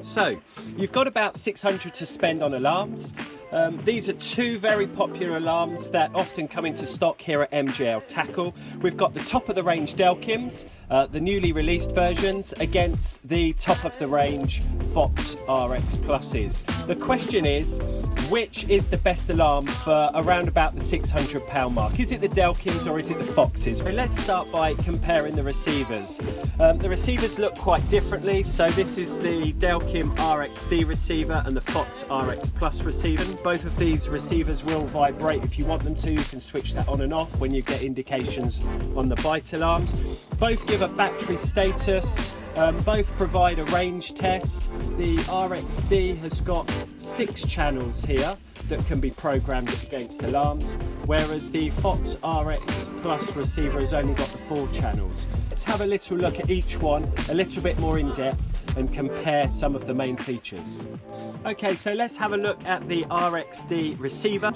So, you've got about 600 to spend on alarms. These are two very popular alarms that often come into stock here at MJL Tackle. We've got the top of the range Delkims, the newly released versions, against the top of the range Fox RX Pluses. The question is, which is the best alarm for around about the £600 mark? Is it the Delkims or is it the Foxes? So let's start by comparing the receivers. The receivers look quite differently. So this is the Delkim RX-D receiver and the Fox RX Plus receiver. Both of these receivers will vibrate if you want them to. You can switch that on and off when you get indications on the bite alarms. Both give a battery status. Both provide a range test. The RX-D has got 6 channels here that can be programmed against alarms, whereas the Fox RX Plus receiver has only got the 4 channels. Let's have a little look at each one a little bit more in depth and compare some of the main features. Okay, so let's have a look at the RX-D receiver.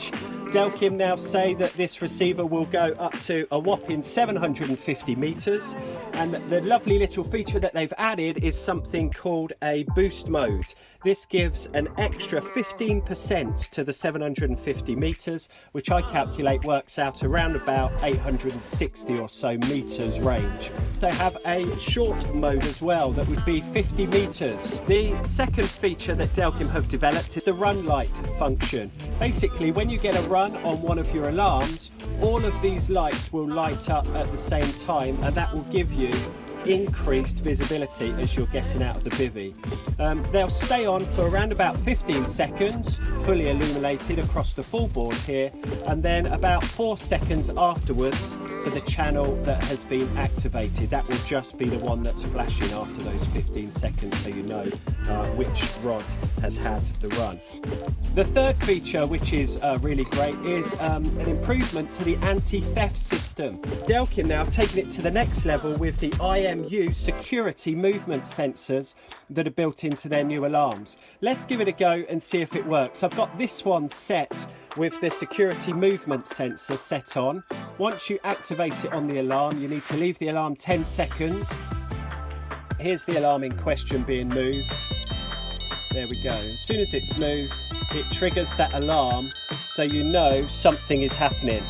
Delkim now say that this receiver will go up to a whopping 750 meters, and the lovely little feature that they've added is something called a boost mode. This gives an extra 15% to the 750 meters, which I calculate works out around about 860 or so meters range. They have a short mode as well that would be 50 meters. The second feature that Delkim have developed is the run light function. Basically, when you get a run on one of your alarms, all of these lights will light up at the same time, and that will give you increased visibility as you're getting out of the bivvy. They'll stay on for around about 15 seconds, fully illuminated across the full board here, and then about 4 seconds afterwards for the channel that has been activated. That will just be the one that's flashing after those 15 seconds, so you know which rod has had the run. The third feature, which is really great, is an improvement to the anti-theft system. Delkim now have taken it to the next level with the IMU security movement sensors that are built into their new alarms. Let's give it a go and see if it works. I've got this one set with the security movement sensor set on. Once you activate it on the alarm, you need to leave the alarm 10 seconds. Here's the alarm in question being moved. There we go. As soon as it's moved, it triggers that alarm so you know something is happening.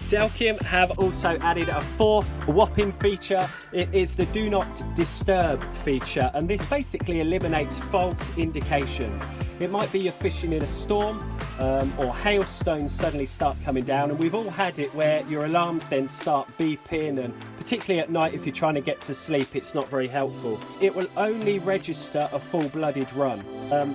Delkim have also added a fourth whopping feature. It is the do not disturb feature, and this basically eliminates false indications. It might be you're fishing in a storm or hailstones suddenly start coming down, and we've all had it where your alarms then start beeping, and particularly at night if you're trying to get to sleep, it's not very helpful. It will only register a full-blooded run.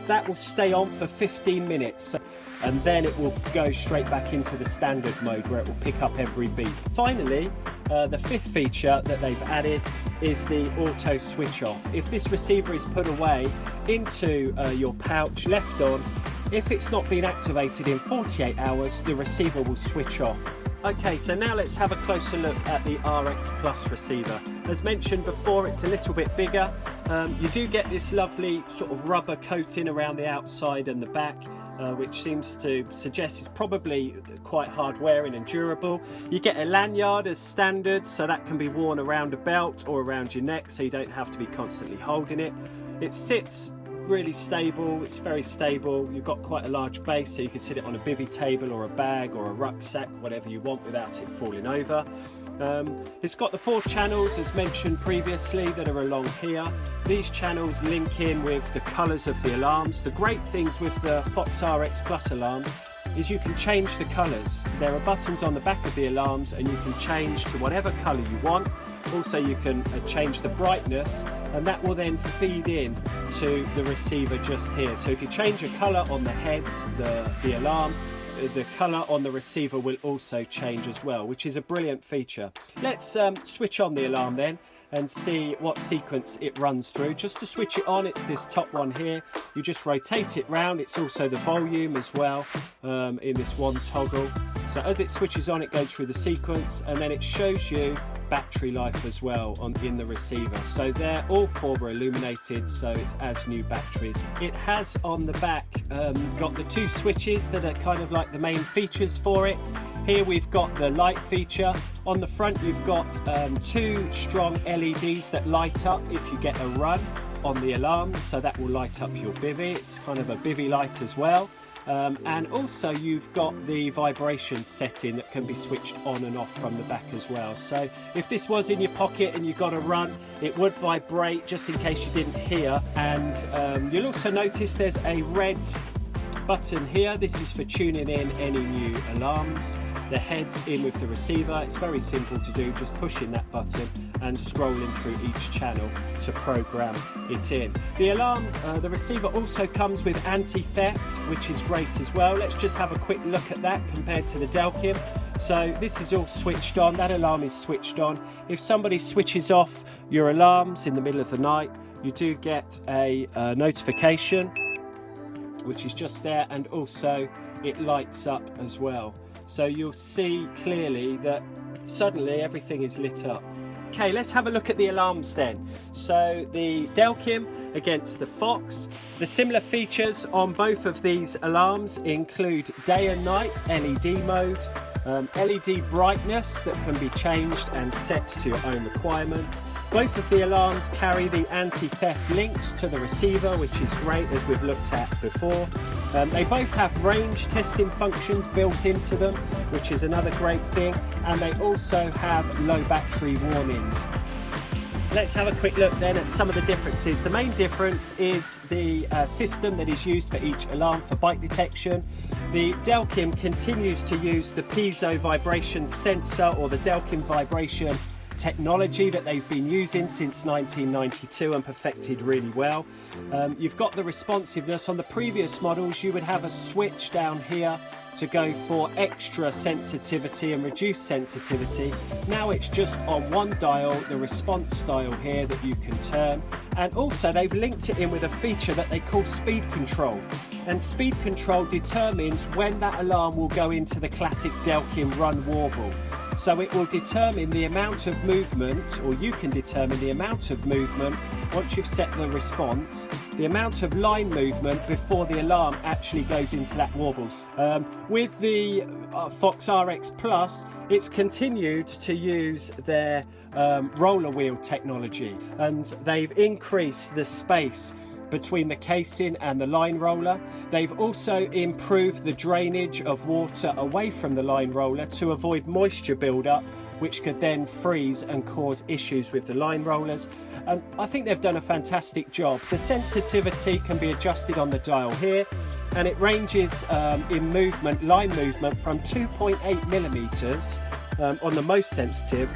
That will stay on for 15 minutes. And then it will go straight back into the standard mode where it will pick up every beep. Finally, the fifth feature that they've added is the auto switch off. If this receiver is put away into your pouch, left on, if it's not been activated in 48 hours, the receiver will switch off. Okay, so now let's have a closer look at the RX Plus receiver. As mentioned before, it's a little bit bigger. You do get this lovely sort of rubber coating around the outside and the back, which seems to suggest it's probably quite hard wearing and durable. You get a lanyard as standard, so that can be worn around a belt or around your neck, so you don't have to be constantly holding it. It sits really stable, it's very stable. You've got quite a large base, so you can sit it on a bivvy table or a bag or a rucksack, whatever you want, without it falling over. It's got the 4 channels as mentioned previously that are along here. These channels link in with the colours of the alarms. The great things with the Fox RX Plus alarm is you can change the colours. There are buttons on the back of the alarms and you can change to whatever colour you want. Also you can change the brightness, and that will then feed in to the receiver just here. So if you change a colour on the heads, the alarm, the colour on the receiver will also change as well, which is a brilliant feature. Let's switch on the alarm then and see what sequence it runs through. Just to switch it on, it's this top one here. You just rotate it round. It's also the volume as well in this one toggle. So as it switches on, it goes through the sequence, and then it shows you battery life as well in the receiver. So they're all 4 were illuminated, so it's as new batteries. It has on the back got the 2 switches that are kind of like the main features for it. Here we've got the light feature. On the front you've got 2 strong LEDs that light up if you get a run. on the alarms, so that will light up your bivvy. It's kind of a bivvy light as well. And also you've got the vibration setting that can be switched on and off from the back as well. So if this was in your pocket and you got to run, it would vibrate just in case you didn't hear. And you'll also notice there's a red button here. This is for tuning in any new alarms. The head's in with the receiver. It's very simple to do, just pushing that button and scrolling through each channel to program it in. The alarm, the receiver also comes with anti-theft, which is great as well. Let's just have a quick look at that compared to the Delkim. So this is all switched on, that alarm is switched on. If somebody switches off your alarms in the middle of the night, you do get a notification, which is just there, and also it lights up as well. So you'll see clearly that suddenly everything is lit up. Okay, let's have a look at the alarms then. So the Delkim against the Fox. The similar features on both of these alarms include day and night LED mode, LED brightness that can be changed and set to your own requirements. Both of the alarms carry the anti-theft links to the receiver, which is great, as we've looked at before. They both have range testing functions built into them, which is another great thing, and they also have low battery warnings. Let's have a quick look then at some of the differences. The main difference is the system that is used for each alarm for bite detection. The Delkim continues to use the piezo vibration sensor, or the Delkim vibration technology that they've been using since 1992 and perfected really well. You've got the responsiveness. On the previous models you would have a switch down here to go for extra sensitivity and reduced sensitivity. Now it's just on one dial, the response dial here, that you can turn. And also they've linked it in with a feature that they call speed control. And speed control determines when that alarm will go into the classic Delkim run warble. So it will determine the amount of movement, or you can determine the amount of movement once you've set the response, the amount of line movement before the alarm actually goes into that warble. With the Fox RX Plus, it's continued to use their roller wheel technology, and they've increased the space between the casing and the line roller. They've also improved the drainage of water away from the line roller to avoid moisture buildup, which could then freeze and cause issues with the line rollers. And I think they've done a fantastic job. The sensitivity can be adjusted on the dial here, and it ranges in movement, line movement, from 2.8 millimeters on the most sensitive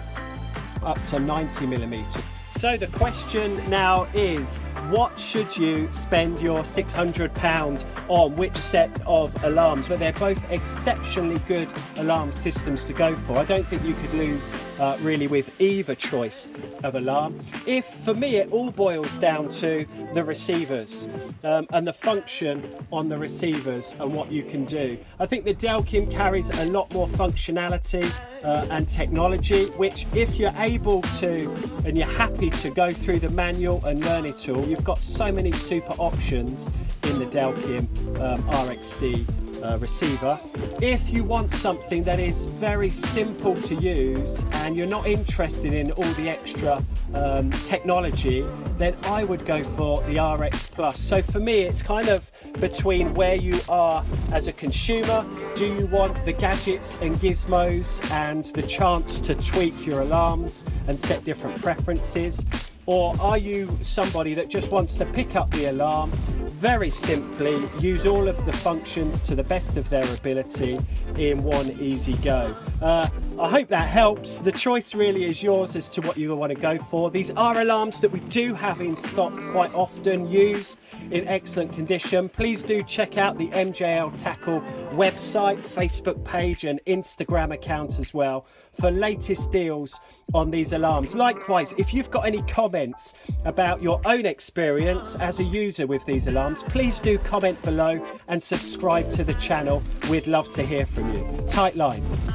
up to 90 millimeters. So the question now is, what should you spend your £600 on? Which set of alarms? But they're both exceptionally good alarm systems to go for. I don't think you could lose really with either choice of alarm. For me, it all boils down to the receivers and the function on the receivers and what you can do. I think the Delkim carries a lot more functionality and technology, which if you're able to and you're happy to go through the manual and learn it all, you've got so many super options in the Delkim RX-D receiver. If you want something that is very simple to use and you're not interested in all the extra technology, then I would go for the RX Plus. So for me, it's kind of between where you are as a consumer. Do you want the gadgets and gizmos and the chance to tweak your alarms and set different preferences? Or are you somebody that just wants to pick up the alarm, very simply use all of the functions to the best of their ability in one easy go? I hope that helps. The choice really is yours as to what you want to go for. These are alarms that we do have in stock quite often, used in excellent condition. Please do check out the MJL Tackle website, Facebook page and Instagram account as well for latest deals on these alarms. Likewise, if you've got any comments about your own experience as a user with these alarms, please do comment below and subscribe to the channel. We'd love to hear from you. Tight lines.